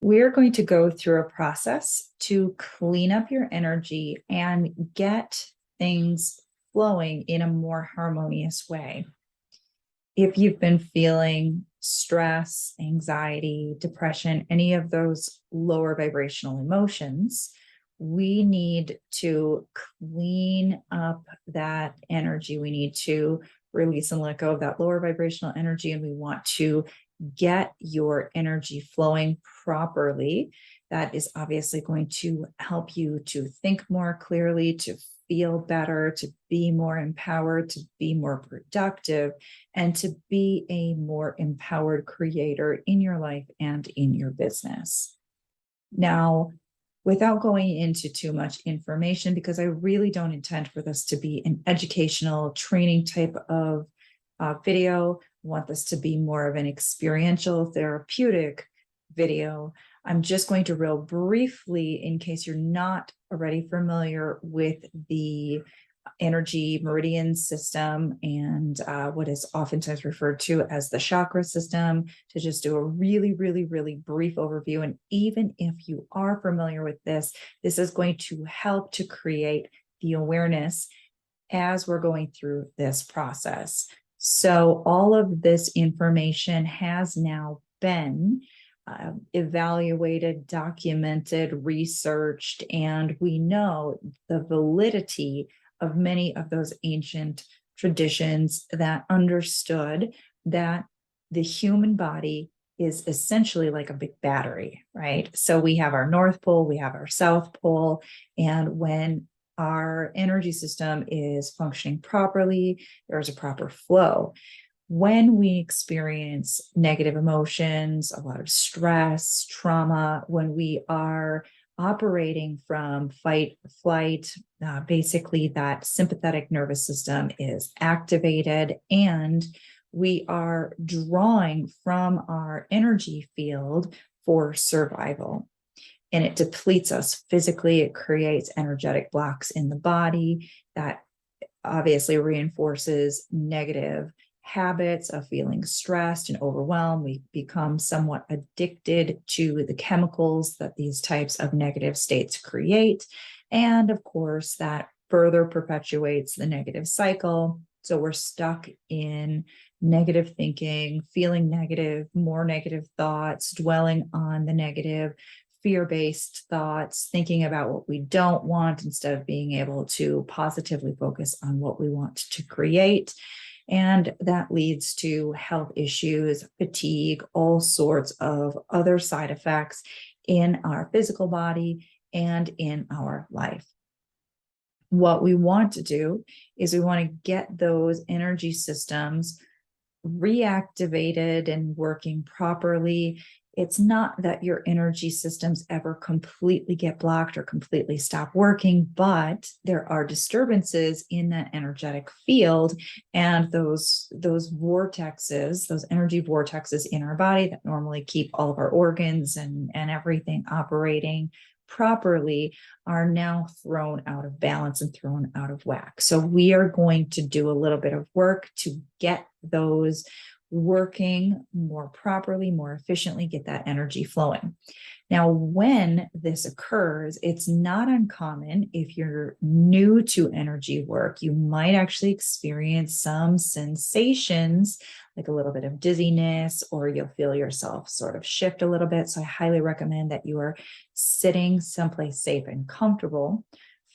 we're going to go through a process to clean up your energy and get things flowing in a more harmonious way. If you've been feeling stress, anxiety, depression, any of those lower vibrational emotions, we need to clean up that energy. We need to release and let go of that lower vibrational energy, and we want to get your energy flowing properly. That is obviously going to help you to think more clearly, to feel better, to be more empowered, to be more productive, and to be a more empowered creator in your life and in your business. Now, without going into too much information, because I really don't intend for this to be an educational training type of video, I want this to be more of an experiential therapeutic video. I'm just going to real briefly, in case you're not already familiar with the energy meridian system and what is oftentimes referred to as the chakra system, to just do a really, really, really brief overview. And even if you are familiar with this, this is going to help to create the awareness as we're going through this process. So all of this information has now been evaluated, documented, researched, and we know the validity of many of those ancient traditions that understood that the human body is essentially like a big battery, right? So we have our North Pole, we have our South Pole, and when our energy system is functioning properly, there's a proper flow. When we experience negative emotions, a lot of stress, trauma, when we are operating from fight, flight, basically that sympathetic nervous system is activated, and we are drawing from our energy field for survival. And it depletes us physically. It creates energetic blocks in the body that obviously reinforces negative habits of feeling stressed and overwhelmed. We become somewhat addicted to the chemicals that these types of negative states create. And of course, that further perpetuates the negative cycle. So we're stuck in negative thinking, feeling negative, more negative thoughts, dwelling on the negative, fear-based thoughts, thinking about what we don't want instead of being able to positively focus on what we want to create. And that leads to health issues, fatigue, all sorts of other side effects in our physical body and in our life. What we want to do is we want to get those energy systems reactivated and working properly. It's not that your energy systems ever completely get blocked or completely stop working, but there are disturbances in that energetic field, and those vortexes, those energy vortexes in our body that normally keep all of our organs and everything operating properly are now thrown out of balance and thrown out of whack. So we are going to do a little bit of work to get those working more properly, more efficiently, get that energy flowing. Now, when this occurs, it's not uncommon. If you're new to energy work, you might actually experience some sensations, like a little bit of dizziness, or you'll feel yourself sort of shift a little bit. So I highly recommend that you are sitting someplace safe and comfortable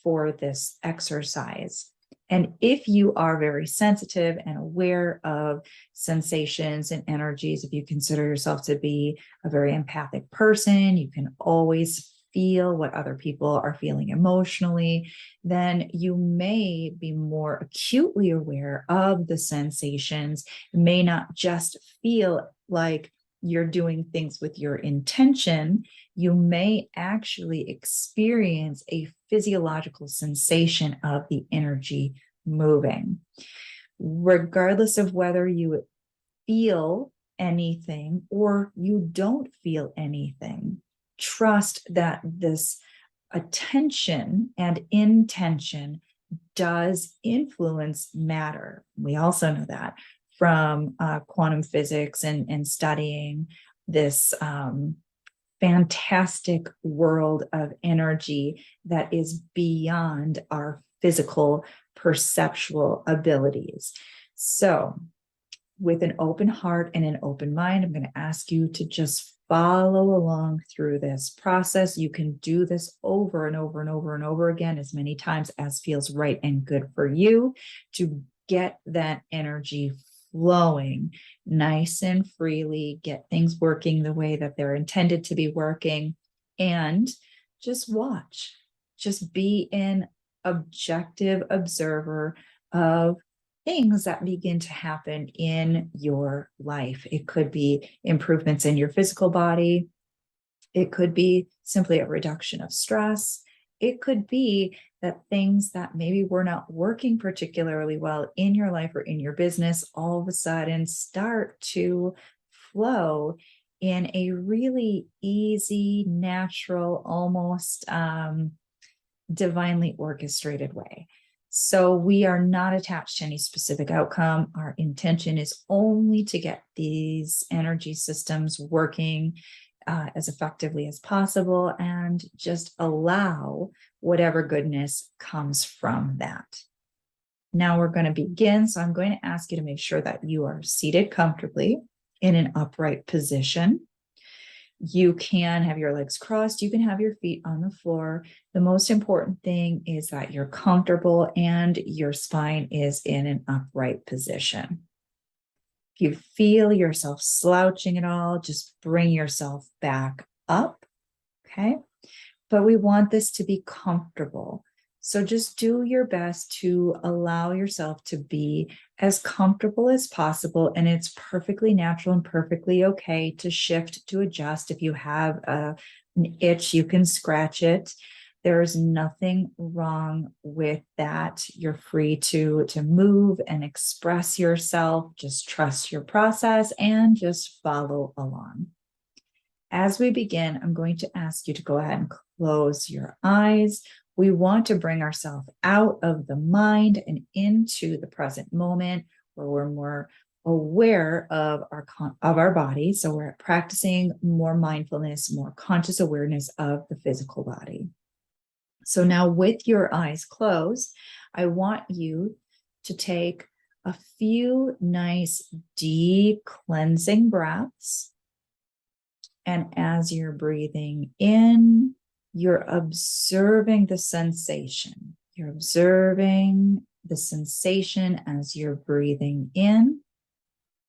for this exercise. And if you are very sensitive and aware of sensations and energies, if you consider yourself to be a very empathic person, you can always feel what other people are feeling emotionally, then you may be more acutely aware of the sensations. You may not just feel like you're doing things with your intention. You may actually experience a physiological sensation of the energy moving. Regardless of whether you feel anything or you don't feel anything, trust that this attention and intention does influence matter. We also know that from quantum physics and studying this fantastic world of energy that is beyond our physical perceptual abilities. So, with an open heart and an open mind, I'm going to ask you to just follow along through this process. You can do this over and over and over and over again, as many times as feels right and good for you, to get that energy flowing nice and freely, get things working the way that they're intended to be working, and just watch. Just be an objective observer of things that begin to happen in your life. It could be improvements in your physical body. It could be simply a reduction of stress. It could be that things that maybe were not working particularly well in your life or in your business all of a sudden start to flow in a really easy, natural, almost divinely orchestrated way. So we are not attached to any specific outcome. Our intention is only to get these energy systems working as effectively as possible and just allow whatever goodness comes from that. Now we're going to begin. So I'm going to ask you to make sure that you are seated comfortably in an upright position. You can have your legs crossed. You can have your feet on the floor. The most important thing is that you're comfortable and your spine is in an upright position. If you feel yourself slouching at all, just bring yourself back up, okay? But we want this to be comfortable. So just do your best to allow yourself to be as comfortable as possible. And it's perfectly natural and perfectly okay to shift, to adjust. If you have an itch, you can scratch it. There's nothing wrong with that. You're free to move and express yourself. Just trust your process and just follow along. As we begin, I'm going to ask you to go ahead and close your eyes. We want to bring ourselves out of the mind and into the present moment where we're more aware of our body. So we're practicing more mindfulness, more conscious awareness of the physical body. So now with your eyes closed, I want you to take a few nice, deep cleansing breaths. And as you're breathing in, you're observing the sensation. You're observing the sensation as you're breathing in,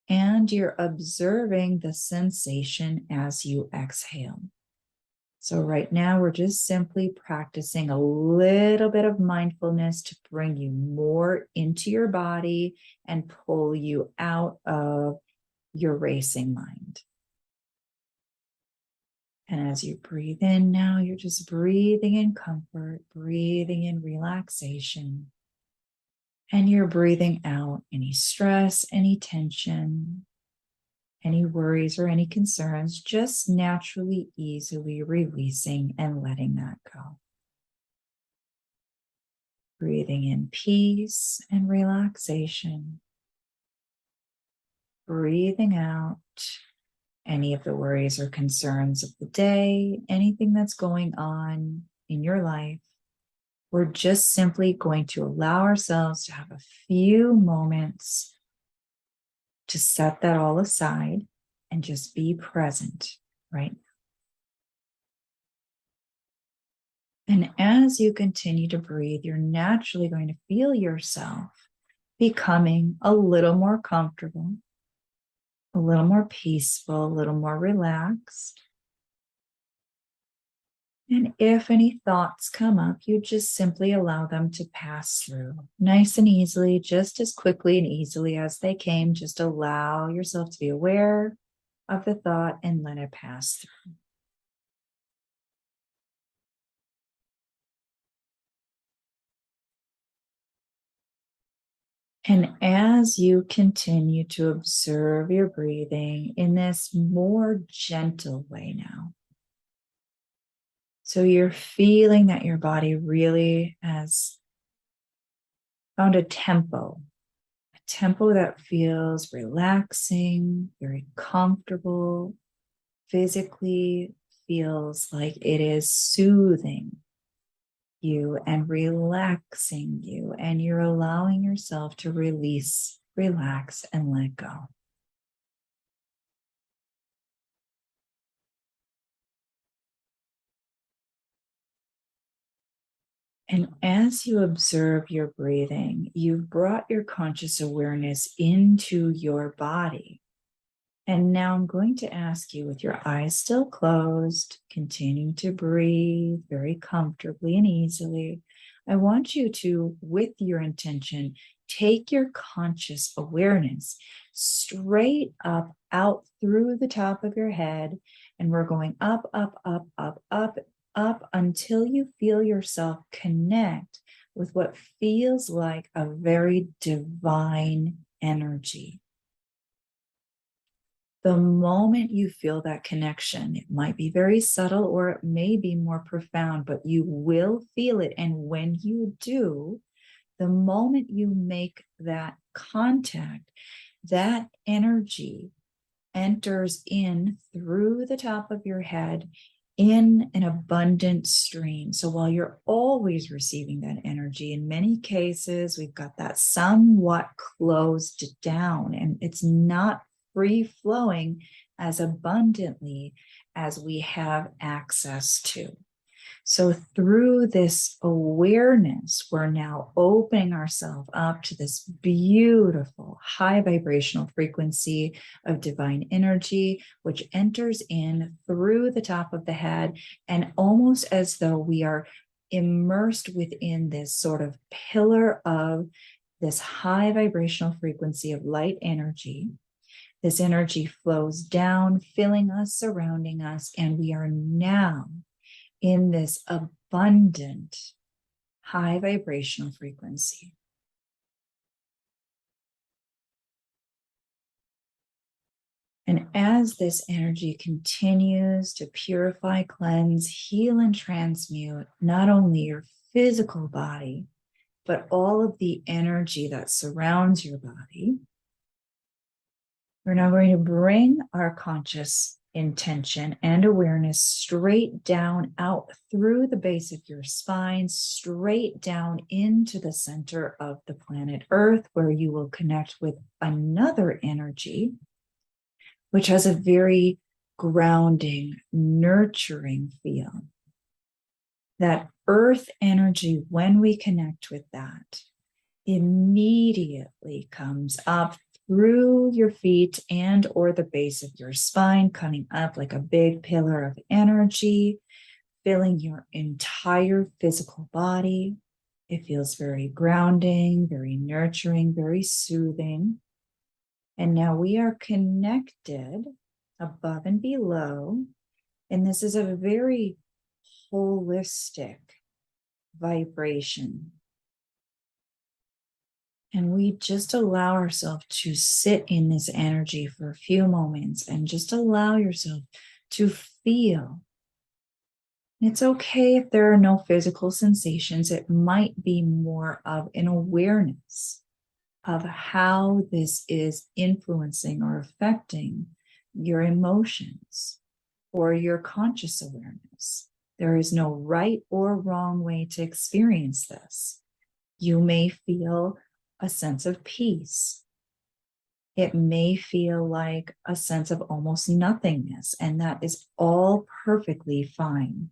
and you're observing the sensation as you exhale. So right now, we're just simply practicing a little bit of mindfulness to bring you more into your body and pull you out of your racing mind. And as you breathe in now, you're just breathing in comfort, breathing in relaxation. And you're breathing out any stress, any tension, any worries or any concerns, just naturally, easily releasing and letting that go. Breathing in peace and relaxation. Breathing out any of the worries or concerns of the day, anything that's going on in your life. We're just simply going to allow ourselves to have a few moments to set that all aside and just be present right now. And as you continue to breathe, you're naturally going to feel yourself becoming a little more comfortable, a little more peaceful, a little more relaxed. And if any thoughts come up, you just simply allow them to pass through nice and easily, just as quickly and easily as they came. Just allow yourself to be aware of the thought and let it pass through. And as you continue to observe your breathing in this more gentle way now, so you're feeling that your body really has found a tempo that feels relaxing, very comfortable, physically feels like it is soothing you and relaxing you, and you're allowing yourself to release, relax, and let go. And as you observe your breathing, you've brought your conscious awareness into your body. And now I'm going to ask you, with your eyes still closed, continue to breathe very comfortably and easily. I want you to, with your intention, take your conscious awareness straight up, out through the top of your head. And we're going up, up, up, up, up, up until you feel yourself connect with what feels like a very divine energy. The moment you feel that connection, it might be very subtle or it may be more profound, but you will feel it. And when you do, the moment you make that contact, that energy enters in through the top of your head in an abundant stream. So while you're always receiving that energy, in many cases, we've got that somewhat closed down, and it's not free flowing as abundantly as we have access to. So through this awareness, we're now opening ourselves up to this beautiful high vibrational frequency of divine energy, which enters in through the top of the head, and almost as though we are immersed within this sort of pillar of this high vibrational frequency of light energy. This energy flows down, filling us, surrounding us, and we are now in this abundant high vibrational frequency. And as this energy continues to purify, cleanse, heal, and transmute not only your physical body, but all of the energy that surrounds your body, we're now going to bring our conscious intention and awareness straight down out through the base of your spine, straight down into the center of the planet Earth, where you will connect with another energy, which has a very grounding, nurturing feel. That earth energy, when we connect with that, immediately comes up through your feet and or the base of your spine, coming up like a big pillar of energy, filling your entire physical body. It feels very grounding, very nurturing, very soothing. And now we are connected above and below. And this is a very holistic vibration. And we just allow ourselves to sit in this energy for a few moments and just allow yourself to feel. It's okay if there are no physical sensations. It might be more of an awareness of how this is influencing or affecting your emotions or your conscious awareness. There is no right or wrong way to experience this. You may feel a sense of peace. It may feel like a sense of almost nothingness, and that is all perfectly fine.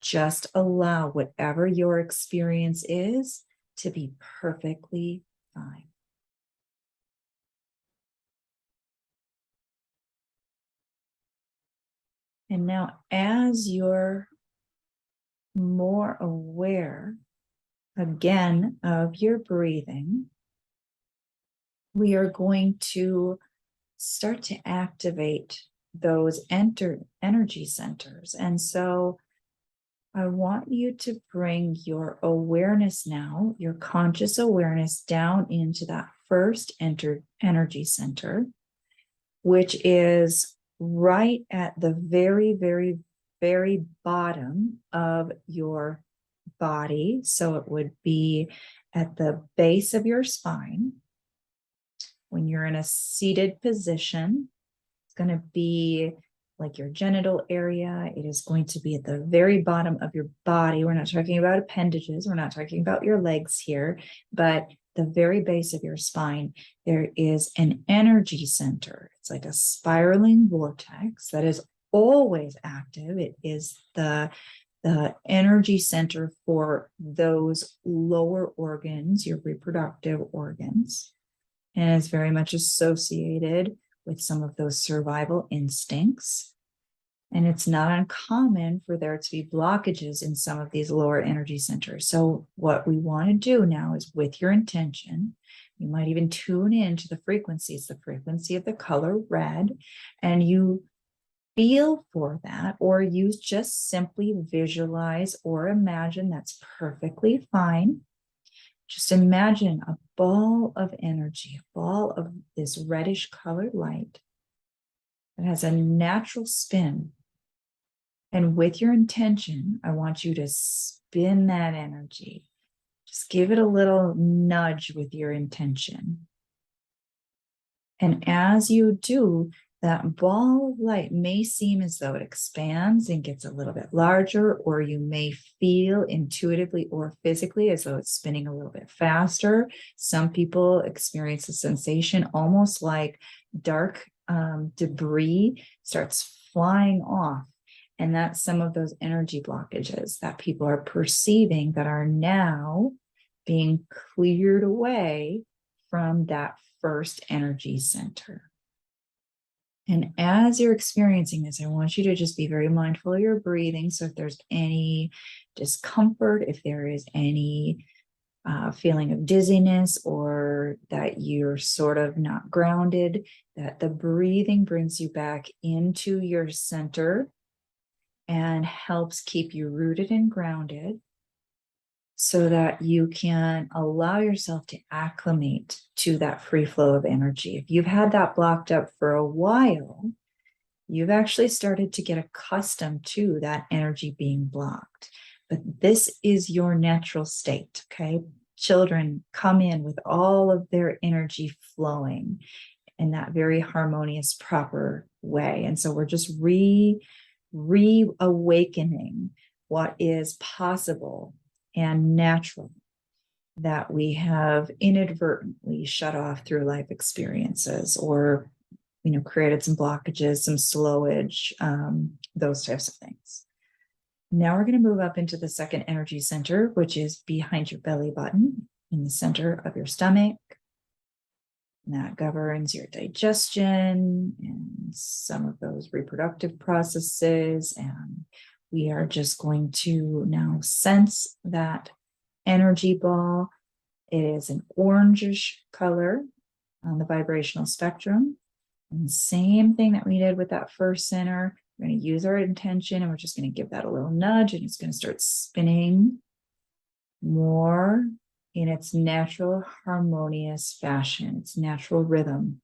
Just allow whatever your experience is to be perfectly fine. And now, as you're more aware again of your breathing, we are going to start to activate those energy centers. And so I want you to bring your awareness now, your conscious awareness, down into that first energy center, which is right at the very, very, very bottom of your body. So it would be at the base of your spine. When you're in a seated position, it's going to be like your genital area. It is going to be at the very bottom of your body. We're not talking about appendages. We're not talking about your legs here, but the very base of your spine, there is an energy center. It's like a spiraling vortex that is always active. It is the energy center for those lower organs, your reproductive organs, and is very much associated with some of those survival instincts. And it's not uncommon for there to be blockages in some of these lower energy centers. So what we want to do now is, with your intention, you might even tune in to the frequencies, the frequency of the color red, and you feel for that, or you just simply visualize or imagine. That's perfectly fine. Just imagine a ball of energy, a ball of this reddish colored light that has a natural spin. And with your intention, I want you to spin that energy. Just give it a little nudge with your intention. And as you do, that ball of light may seem as though it expands and gets a little bit larger, or you may feel intuitively or physically as though it's spinning a little bit faster. Some people experience a sensation almost like dark debris starts flying off. And that's some of those energy blockages that people are perceiving that are now being cleared away from that first energy center. And as you're experiencing this, I want you to just be very mindful of your breathing. So if there's any discomfort, if there is any feeling of dizziness, or that you're sort of not grounded, that the breathing brings you back into your center and helps keep you rooted and grounded, so that you can allow yourself to acclimate to that free flow of energy. If you've had that blocked up for a while, you've actually started to get accustomed to that energy being blocked. But this is your natural state, okay? Children come in with all of their energy flowing in that very harmonious, proper way. And so we're just reawakening what is possible and natural that we have inadvertently shut off through life experiences, or created some blockages, some slowage, those types of things. Now we're going to move up into the second energy center, which is behind your belly button, in the center of your stomach. And that governs your digestion and some of those reproductive processes. And we are just going to now sense that energy ball. It is an orangish color on the vibrational spectrum. And the same thing that we did with that first center, we're going to use our intention, and we're just going to give that a little nudge, and it's going to start spinning more in its natural, harmonious fashion, its natural rhythm.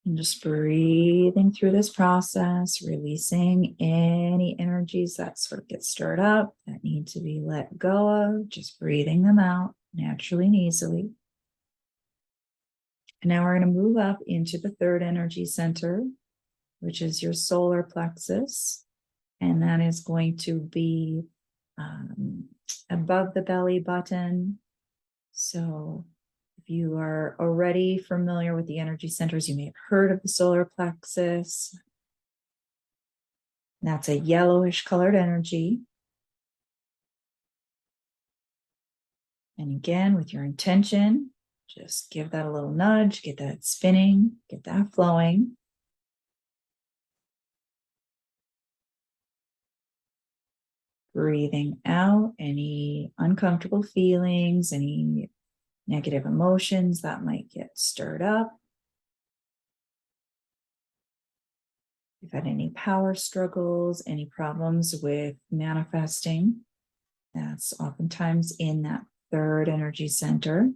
And just breathing through this process, releasing any energies that sort of get stirred up, that need to be let go of, just breathing them out naturally and easily. And now we're going to move up into the third energy center, which is your solar plexus. And that is going to be above the belly button. So if you are already familiar with the energy centers, you may have heard of the solar plexus. That's a yellowish colored energy. And again, with your intention, just give that a little nudge, get that spinning, get that flowing. Breathing out any uncomfortable feelings, any negative emotions that might get stirred up. If you've had any power struggles, any problems with manifesting, that's oftentimes in that third energy center.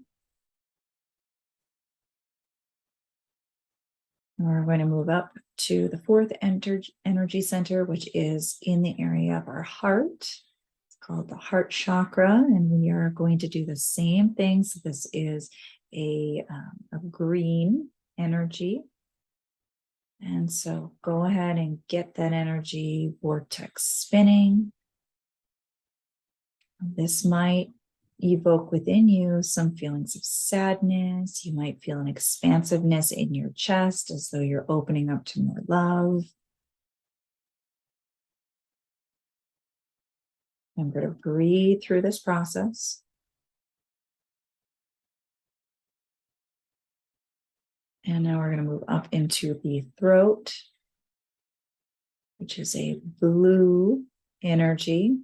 We're going to move up to the fourth energy center, which is in the area of our heart. It's called the heart chakra, and we are going to do the same thing. So this is a green energy. And so go ahead and get that energy vortex spinning. This might evoke within you some feelings of sadness. You might feel an expansiveness in your chest as though you're opening up to more love. Remember to breathe through this process. And now we're going to move up into the throat, which is a blue energy.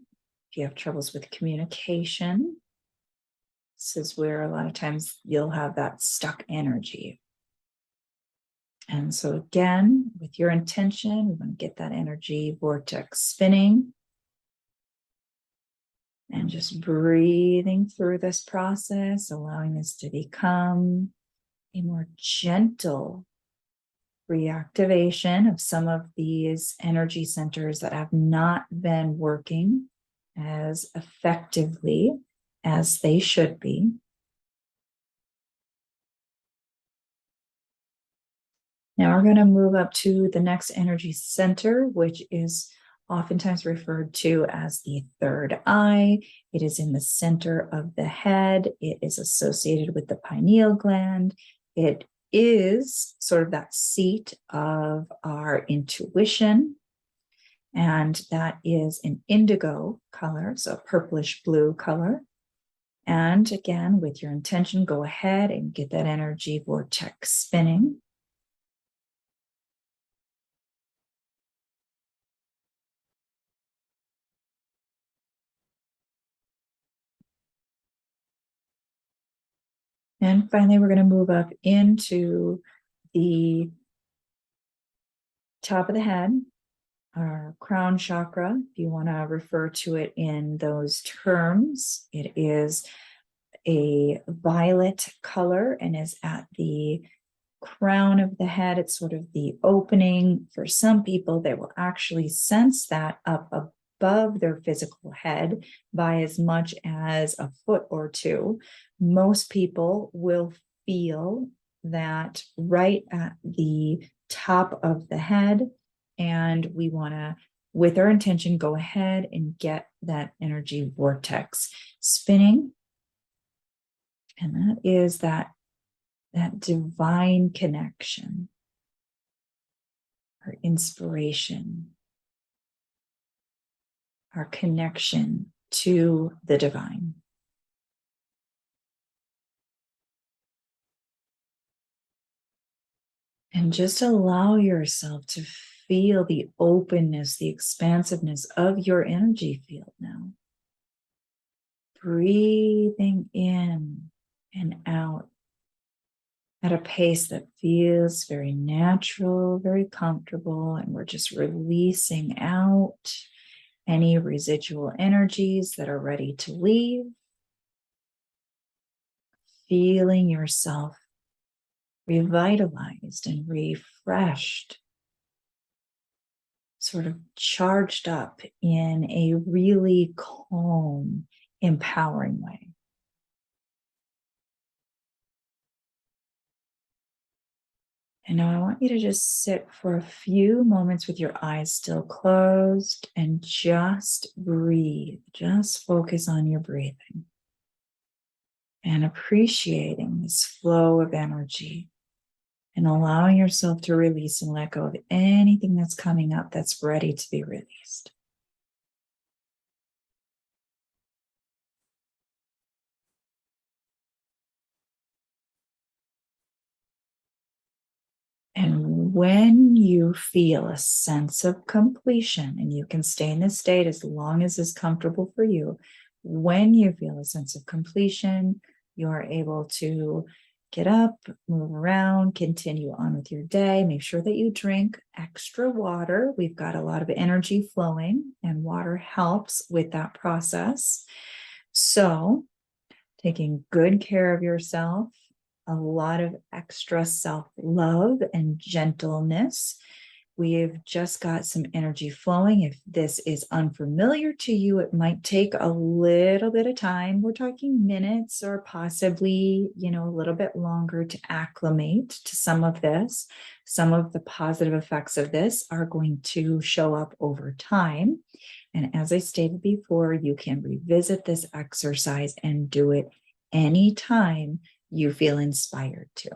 If you have troubles with communication, this is where a lot of times you'll have that stuck energy. And so again, with your intention, we want to get that energy vortex spinning. And just breathing through this process, allowing this to become a more gentle reactivation of some of these energy centers that have not been working as effectively as they should be. Now we're going to move up to the next energy center, which is oftentimes referred to as the third eye. It is in the center of the head. It is associated with the pineal gland. It is sort of that seat of our intuition. And that is an indigo color, so purplish blue color. And again, with your intention, go ahead and get that energy vortex spinning. And finally, we're going to move up into the top of the head, our crown chakra, if you want to refer to it in those terms. It is a violet color and is at the crown of the head. It's sort of the opening. For some people, they will actually sense that up above their physical head by as much as a foot or two. Most people will feel that right at the top of the head. And we want to, with our intention, go ahead and get that energy vortex spinning. And that is that divine connection, our inspiration, our connection to the divine. And just allow yourself to feel the openness, the expansiveness of your energy field now. Breathing in and out at a pace that feels very natural, very comfortable, and we're just releasing out any residual energies that are ready to leave. Feeling yourself revitalized and refreshed, sort of charged up in a really calm, empowering way. And now I want you to just sit for a few moments with your eyes still closed and just breathe. Just focus on your breathing and appreciating this flow of energy and allowing yourself to release and let go of anything that's coming up that's ready to be released. And when you feel a sense of completion, and you can stay in this state as long as it's comfortable for you, when you feel a sense of completion, you are able to get up, move around, continue on with your day. Make sure that you drink extra water. We've got a lot of energy flowing, and water helps with that process. So, taking good care of yourself, a lot of extra self-love and gentleness, We've just got some energy flowing. If this is unfamiliar to you, it might take a little bit of time. We're talking minutes or possibly, a little bit longer to acclimate to some of this. Some of the positive effects of this are going to show up over time. And as I stated before, you can revisit this exercise and do it anytime you feel inspired to.